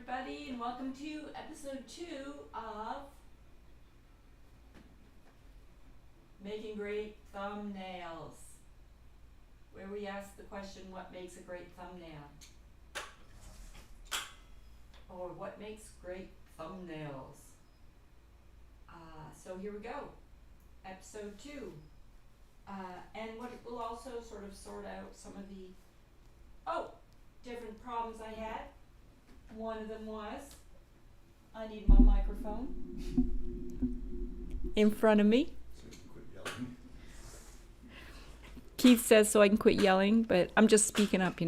everybody, and welcome to episode 2 of Making Great Thumbnails, where we ask the question, what makes a great thumbnail? Or what makes great thumbnails? So here we go, episode 2. And what it will also sort out some of the different problems I had. One of them was, I need my microphone in front of me. So you can quit yelling. Keith says so I can quit yelling, but I'm just speaking up,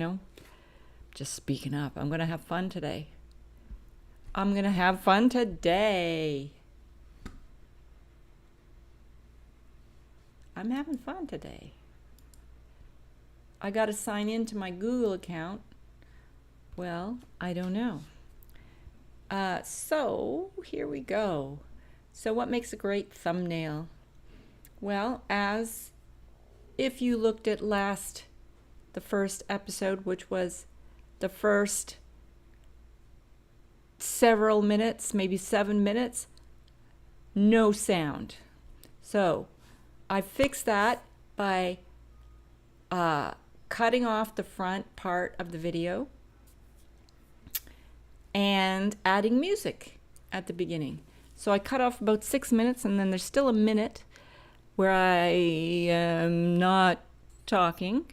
Just speaking up. I'm going to have fun today. I'm having fun today. I got to sign into my Google account. Well, I don't know. So here we go. So what makes a great thumbnail? Well, as if you looked at the first episode, which was the first several minutes, maybe 7 minutes, no sound. So I fixed that by cutting off the front part of the video and adding music at the beginning. So I cut off about 6 minutes, and then there's still a minute where I am not talking,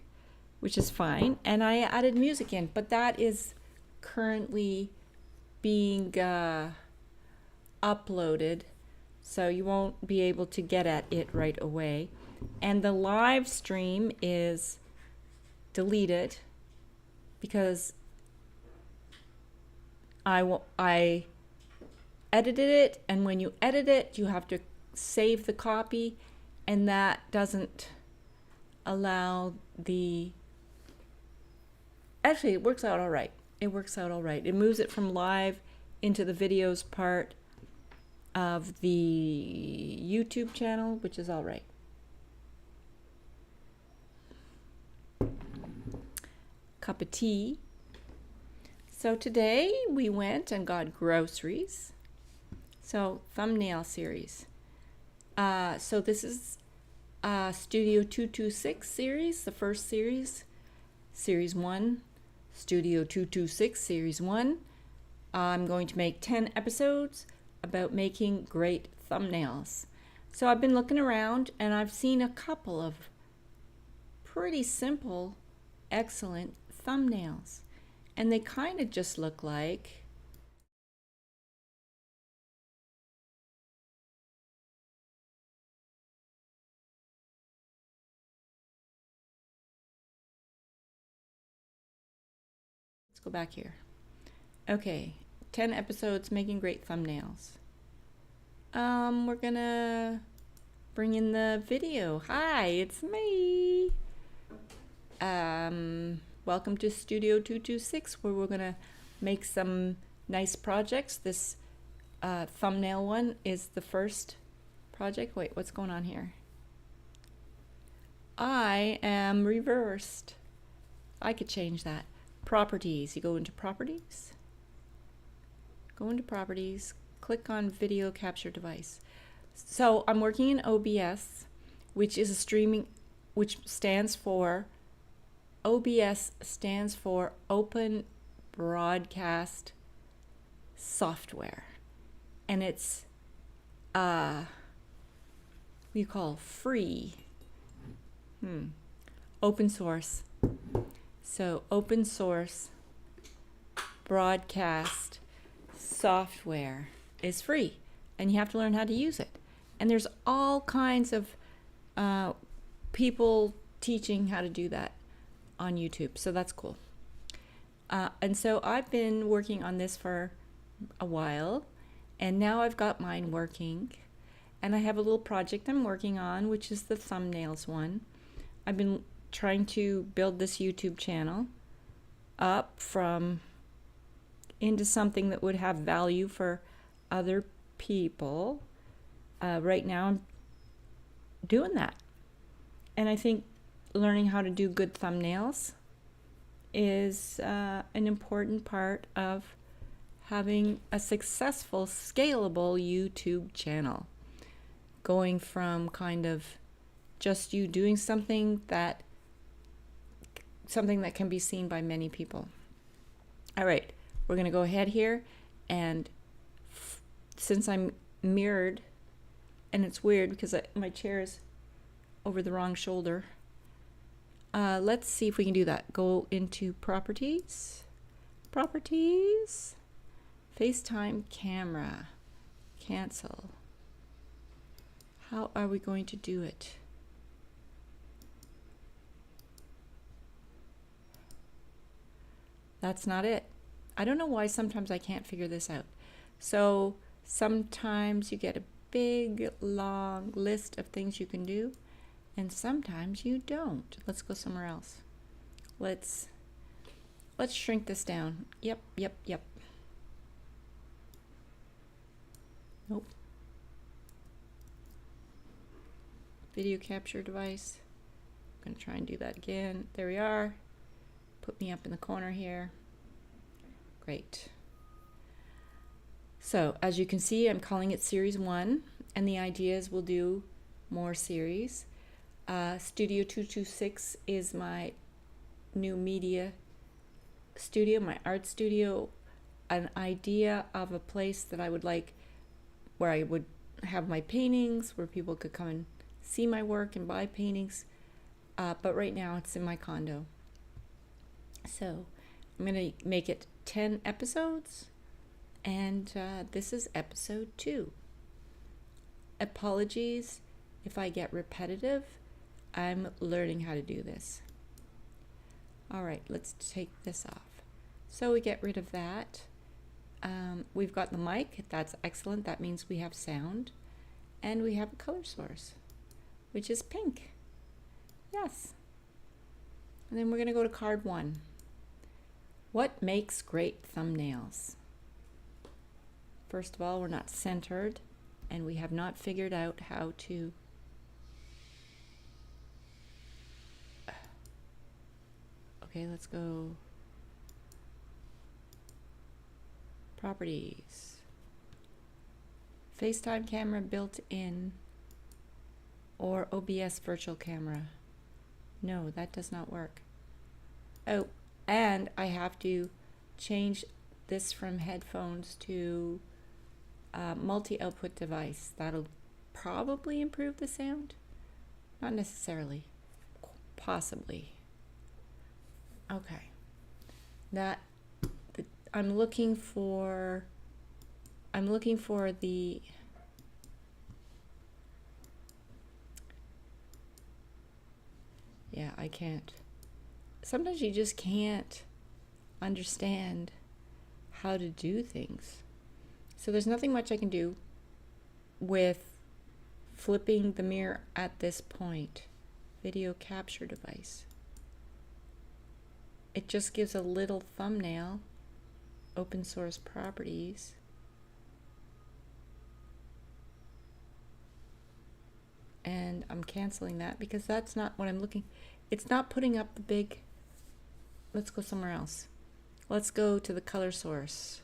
which is fine, and I added music in, but that is currently being uploaded, so you won't be able to get at it right away. And the live stream is deleted because I edited it, and when you edit it, you have to save the copy, and that doesn't allow actually it works out all right. It moves it from live into the videos part of the YouTube channel, which is all right. Cup of tea. So today we went and got groceries. So thumbnail series. So this is Studio226 series, the first series, series 1, Studio226 series 1. I'm going to make 10 episodes about making great thumbnails. So I've been looking around, and I've seen a couple of pretty simple, excellent thumbnails. And they kind of just look like let's go back here. Okay, 10 episodes making great thumbnails. We're gonna bring in the video. Hi, it's me. Welcome to Studio226, where we're gonna make some nice projects. This thumbnail one is the first project. Wait, what's going on here? I am reversed. I could change that. Properties. You go into properties. Click on video capture device. So I'm working in OBS, which stands for Open Broadcast Software, and it's we call free, open source. So open source broadcast software is free, and you have to learn how to use it. And there's all kinds of people teaching how to do that on YouTube, so that's cool. And so I've been working on this for a while, and now I've got mine working, and I have a little project I'm working on, which is the thumbnails one. I've been trying to build this YouTube channel up into something that would have value for other people. Right now I'm doing that, and I think learning how to do good thumbnails is an important part of having a successful, scalable YouTube channel. Going from kind of just you doing something that can be seen by many people. All right, we're going to go ahead here, and since I'm mirrored, and it's weird because my chair is over the wrong shoulder, let's see if we can do that. Go into properties, FaceTime camera, cancel. How are we going to do it? That's not it. I don't know why sometimes I can't figure this out. So sometimes you get a big, long list of things you can do, and sometimes you don't. Let's go somewhere else. Let's shrink this down. Yep. Nope. Video capture device. I'm gonna try and do that again. There we are. Put me up in the corner here. Great. So as you can see, I'm calling it series 1, and the idea is we'll do more series. Studio226 is my new media studio, my art studio, an idea of a place that I would like where I would have my paintings, where people could come and see my work and buy paintings. But right now it's in my condo. So I'm going to make it 10 episodes, and this is episode 2. Apologies if I get repetitive. I'm learning how to do this. All right, let's take this off. So we get rid of that. We've got the mic. That's excellent. That means we have sound, and we have a color source, which is pink. Yes. And then we're going to go to card 1. What makes great thumbnails? First of all, we're not centered, and we have not figured out how to okay, let's go properties, FaceTime camera built in, or OBS virtual camera. No, that does not work. Oh, and I have to change this from headphones to multi-output device. That'll probably improve the sound. Not necessarily. Possibly. Okay. I'm looking for the yeah, I can't. Sometimes you just can't understand how to do things. So there's nothing much I can do with flipping the mirror at this point. Video capture device. It just gives a little thumbnail. Open source properties. And I'm canceling that because that's not what I'm looking. It's not putting up the big. Let's go somewhere else. Let's go to the color source.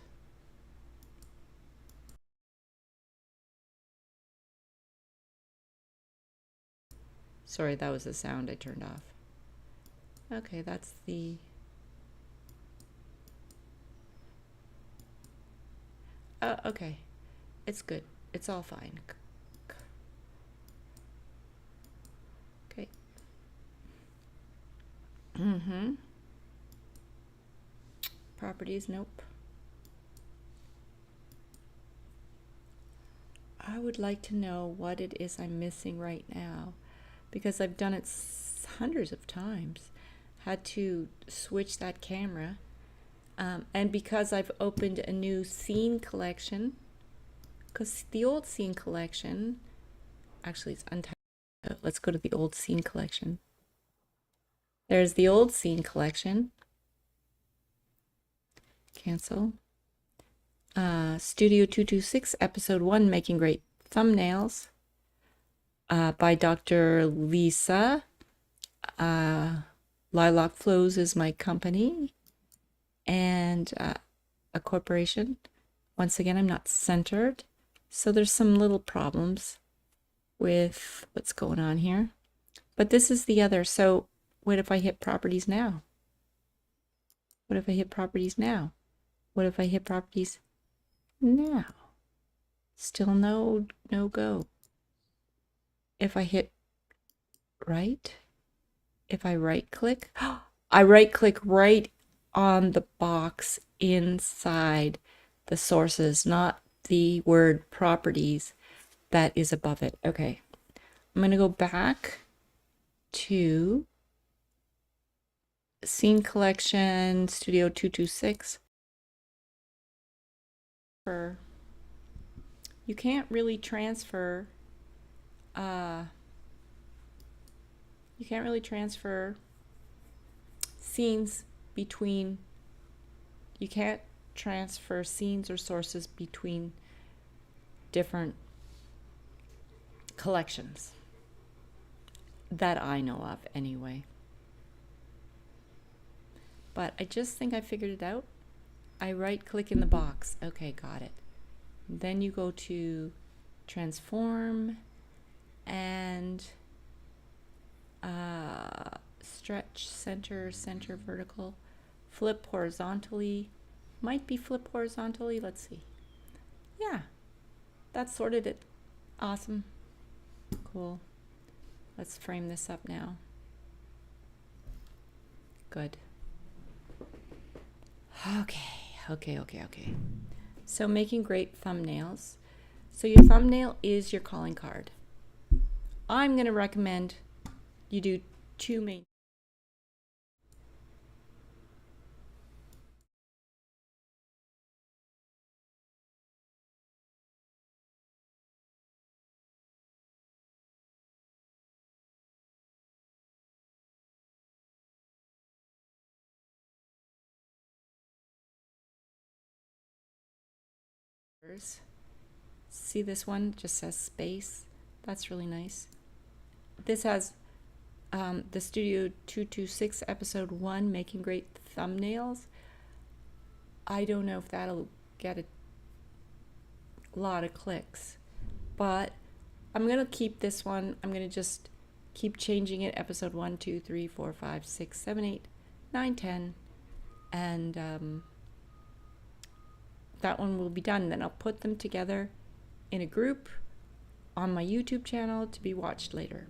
Sorry, that was the sound I turned off. Okay, that's the okay. It's good. It's all fine. Okay. Properties, nope. I would like to know what it is I'm missing right now, because I've done it hundreds of times. Had to switch that camera. And because I've opened a new scene collection, because the old scene collection, actually it's untitled. Let's go to the old scene collection. There's the old scene collection. Cancel. Studio226, episode 1, Making Great Thumbnails, by Dr. Lisa. Lilac Flows is my company and a corporation. Once again, I'm not centered. So there's some little problems with what's going on here. But this is the other. So what if I hit properties now? What if I hit properties now? What if I hit properties now? Still no go. If I hit right, if I right click, I right click right on the box inside the sources, not the word properties that is above it. Okay, I'm going to go back to Scene Collection, Studio226. You can't really transfer scenes between, you can't transfer scenes or sources between different collections that I know of anyway. But I just think I figured it out. I right click in the box. Okay, got it. Then you go to transform and stretch, center vertical, flip horizontally. Might be flip horizontally. Let's see. Yeah, that sorted it. Awesome. Cool. Let's frame this up now. Good. Okay. So making great thumbnails. So your thumbnail is your calling card. I'm going to recommend you do two main. See this one just says space. That's really nice. This has the Studio 226 episode 1, making great thumbnails. I don't know if that'll get a lot of clicks, but I'm gonna keep this one. I'm gonna just keep changing it. Episode 1, 2, 3, 4, 5, 6, 7, 8, 9, 10, and that one will be done. Then I'll put them together in a group on my YouTube channel to be watched later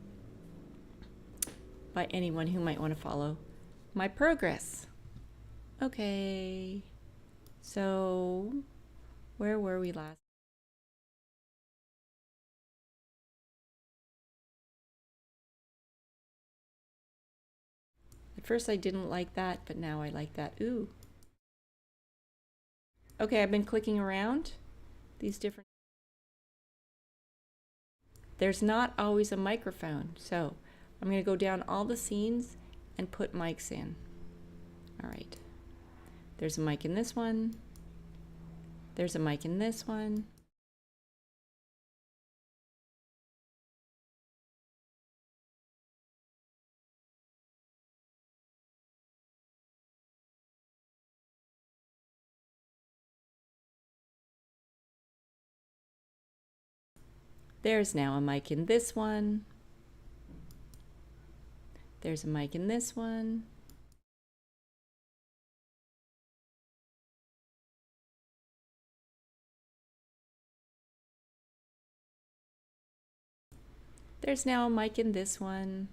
by anyone who might want to follow my progress. Okay, so where were we last? At first I didn't like that, but now I like that. Ooh. Okay, I've been clicking around these different. There's not always a microphone, so I'm going to go down all the scenes and put mics in. All right. There's a mic in this one. There's a mic in this one. There's now a mic in this one. There's a mic in this one. There's now a mic in this one.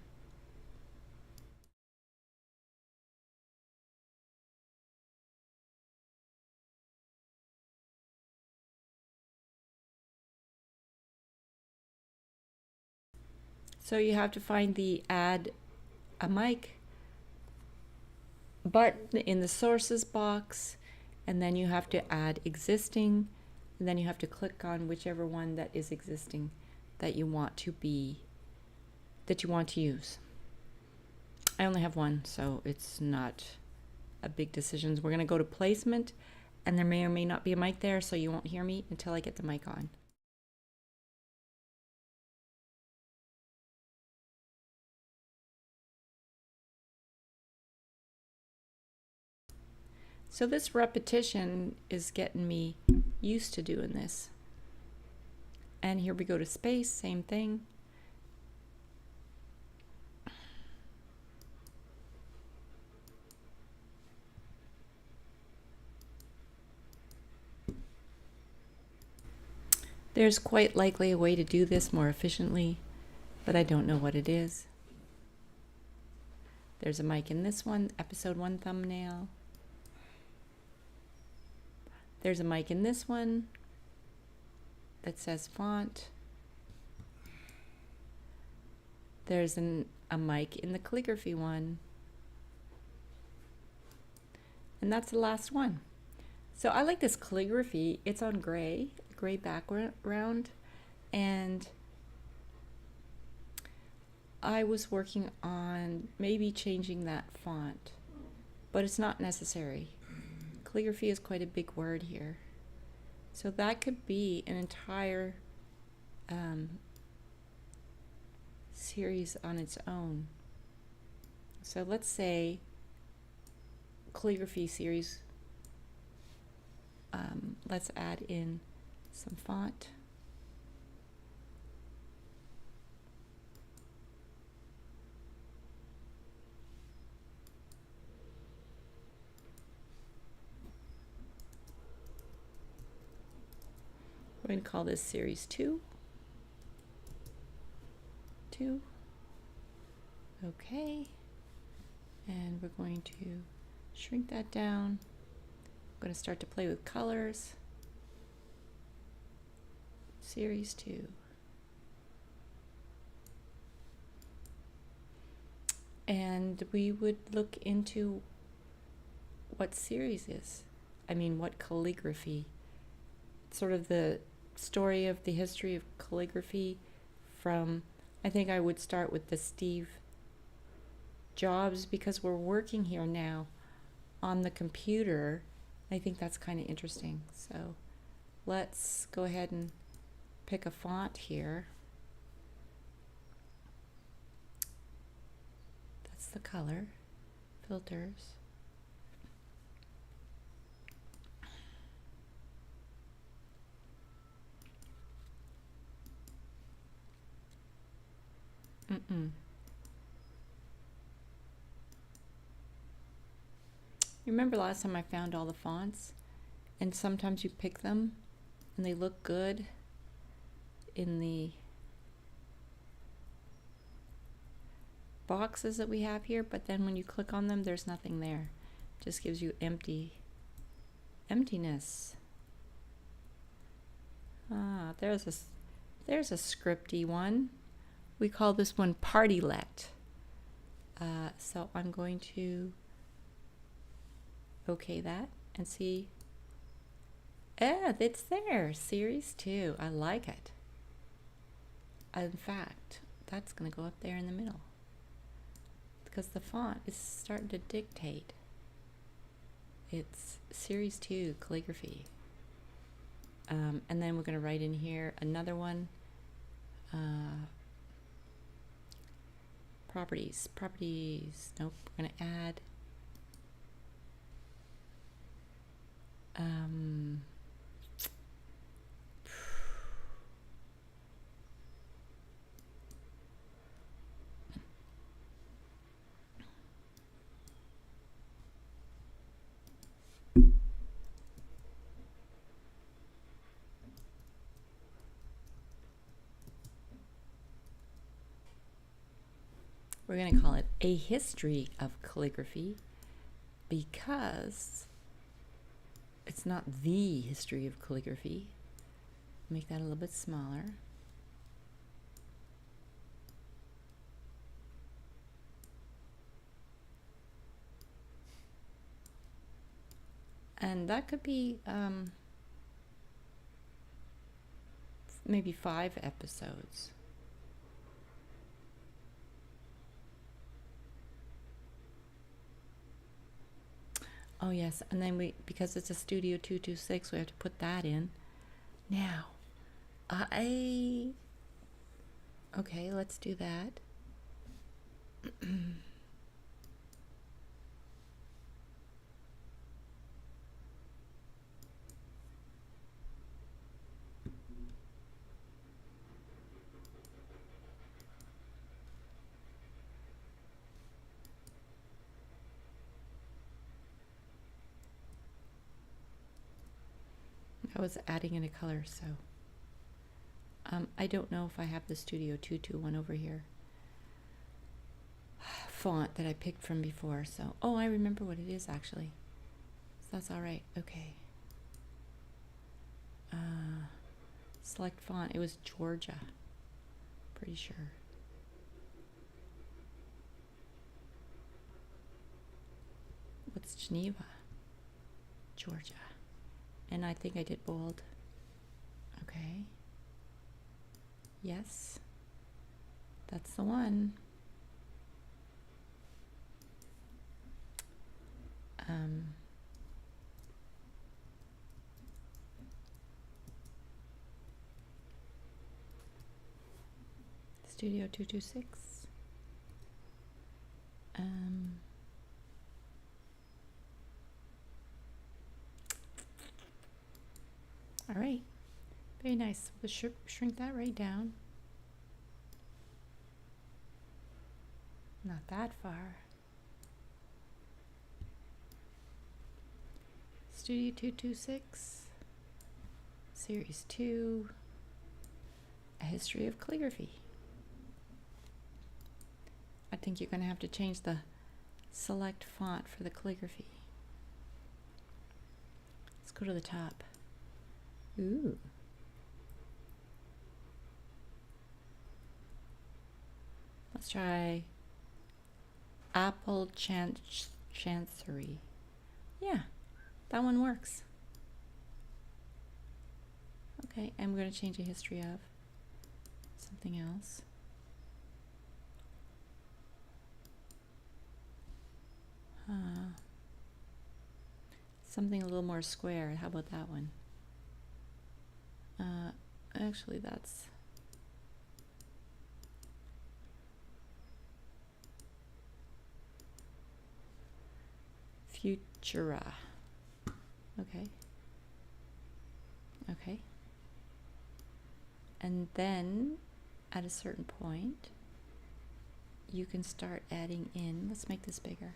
So you have to find the add a mic button in the sources box, and then you have to add existing, and then you have to click on whichever one that is existing that you want to use. I only have one, so it's not a big decision. We're going to go to placement, and there may or may not be a mic there, so you won't hear me until I get the mic on. So this repetition is getting me used to doing this. And here we go to space, same thing. There's quite likely a way to do this more efficiently, but I don't know what it is. There's a mic in this one, episode 1 thumbnail. There's a mic in this one that says font. There's a mic in the calligraphy one. And that's the last one. So I like this calligraphy. It's on gray background. And I was working on maybe changing that font, but it's not necessary. Calligraphy is quite a big word here. So that could be an entire series on its own. So let's say calligraphy series. Let's add in some font. We're going to call this series 2. Okay. And we're going to shrink that down. I'm going to start to play with colors. Series 2. And we would look into what series is. I mean, what calligraphy. Sort of the story of the history of calligraphy from, I think I would start with the Steve Jobs, because we're working here now on the computer. I think that's kind of interesting. So let's go ahead and pick a font here. That's the color. Filters. You remember last time I found all the fonts? And sometimes you pick them and they look good in the boxes that we have here, but then when you click on them, there's nothing there. It just gives you emptiness. Ah, there's a scripty one. We call this one Party-Let. So I'm going to okay that and see. Yeah, it's there. Series 2. I like it. In fact, that's going to go up there in the middle because the font is starting to dictate. It's Series 2 calligraphy. And then we're going to write in here another one. Properties. Nope. We're going to add we're going to call it A History of Calligraphy, because it's not the history of calligraphy. Make that a little bit smaller. And that could be maybe 5 episodes. Oh yes, and then because it's a Studio226, we have to put that in. Now, okay, let's do that. I was adding in a color, so I don't know if I have the Studio 221 over here font that I picked from before. So, oh, I remember what it is actually. So that's all right. Okay. Select font. It was Georgia. Pretty sure. What's Geneva? Georgia. And I think I did bold. Okay. Yes. That's the one. Studio226. All right. Very nice. We'll shrink that right down. Not that far. Studio226, Series 2, A History of Calligraphy. I think you're going to have to change the select font for the calligraphy. Let's go to the top. Ooh. Let's try Apple Chancery. Yeah, that one works. Okay, I'm going to change a history of something else. Something a little more square. How about that one? Actually, that's Futura. Okay. Okay. And then at a certain point, you can start adding in, let's make this bigger.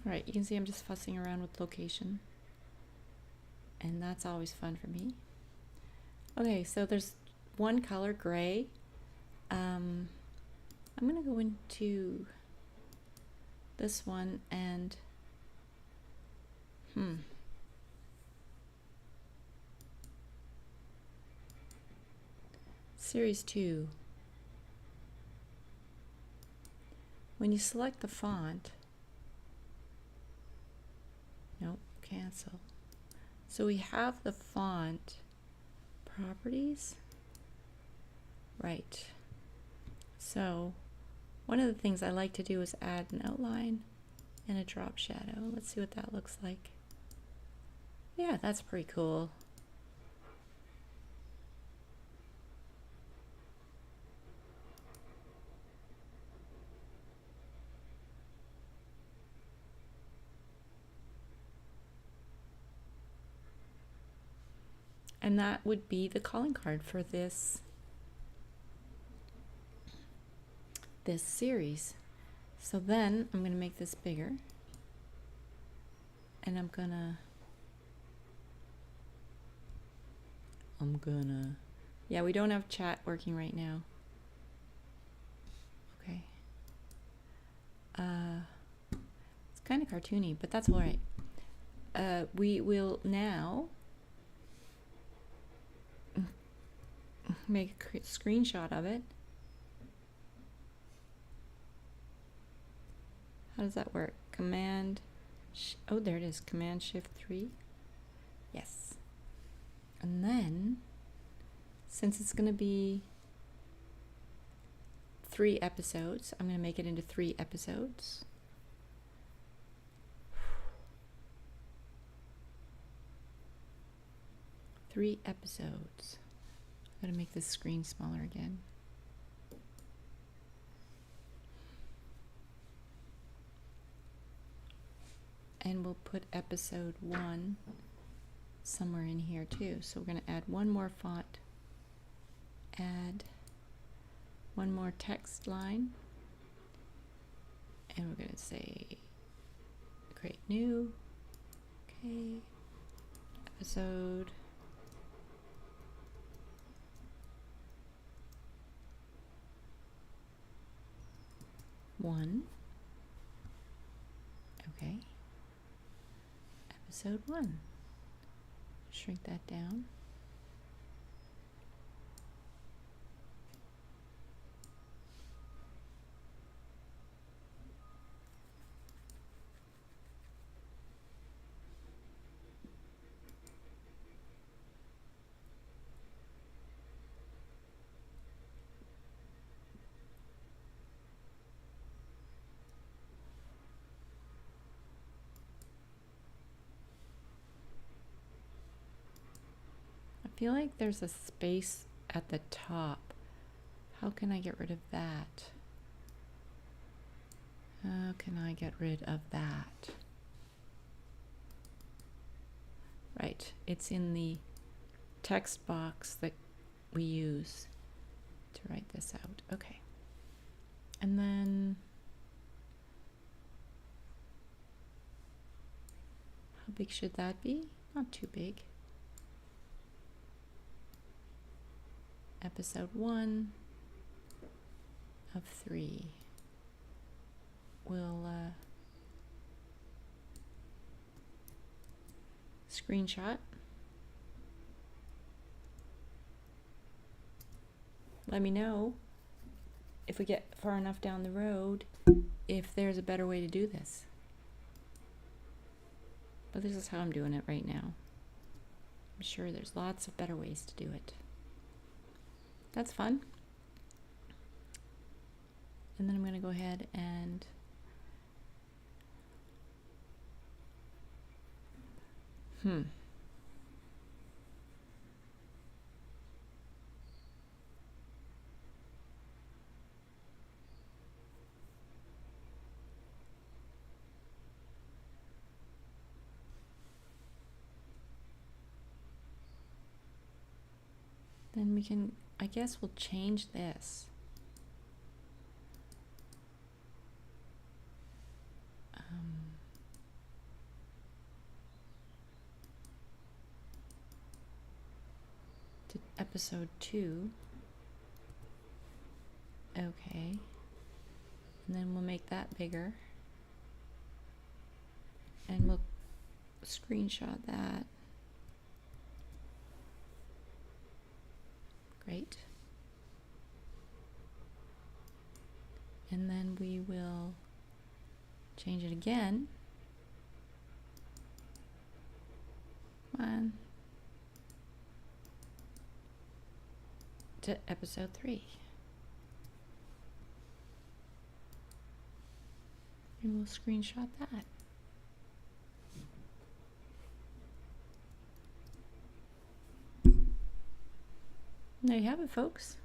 All right, you can see I'm just fussing around with location, and that's always fun for me. Okay, so there's one color, gray. I'm gonna go into this one and Series 2. When you select the font, nope, cancel. So we have the font properties. Right. So one of the things I like to do is add an outline and a drop shadow. Let's see what that looks like. Yeah, that's pretty cool. And that would be the calling card for this series. So then I'm going to make this bigger, and I'm gonna yeah, we don't have chat working right now. Okay. It's kind of cartoony, but that's all right. We will now make a screenshot of it. How does that work? Command, oh, there it is. Command Shift 3. Yes. And then since it's going to be 3 episodes, I'm going to make it into 3 episodes. Three episodes. I'm going to make this screen smaller again. And we'll put episode 1 somewhere in here too. So we're going to add one more font, add one more text line, and we're going to say create new. Okay, episode 1. Okay, episode 1. Shrink that down. I feel like there's a space at the top. How can I get rid of that? How can I get rid of that? Right, it's in the text box that we use to write this out. Okay. And then how big should that be? Not too big. Episode 1 of 3. We'll screenshot. Let me know if we get far enough down the road if there's a better way to do this. But this is how I'm doing it right now. I'm sure there's lots of better ways to do it. That's fun. And then I'm going to go ahead and then we can, I guess we'll change this. To episode 2. Okay. And then we'll make that bigger. And we'll screenshot that. Great. And then we will change it again. Come on. To episode 3. And we'll screenshot that. There you have it, folks.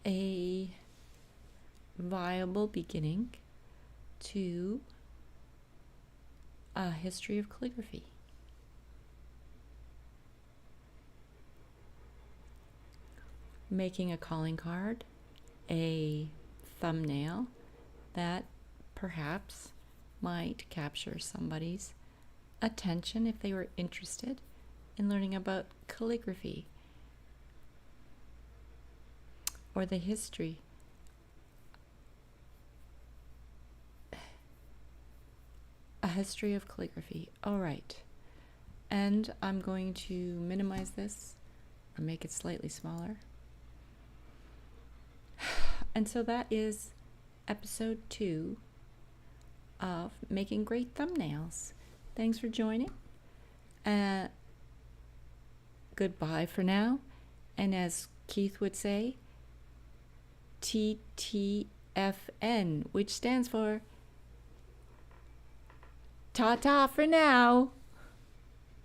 A viable beginning to a history of calligraphy. Making a calling card, a thumbnail that perhaps might capture somebody's attention if they were interested in learning about calligraphy or the history. A history of calligraphy. All right. And I'm going to minimize this or make it slightly smaller. And so that is episode 2 of Making Great Thumbnails. Thanks for joining. Goodbye for now, And as Keith would say, TTFN, which stands for ta-ta for now.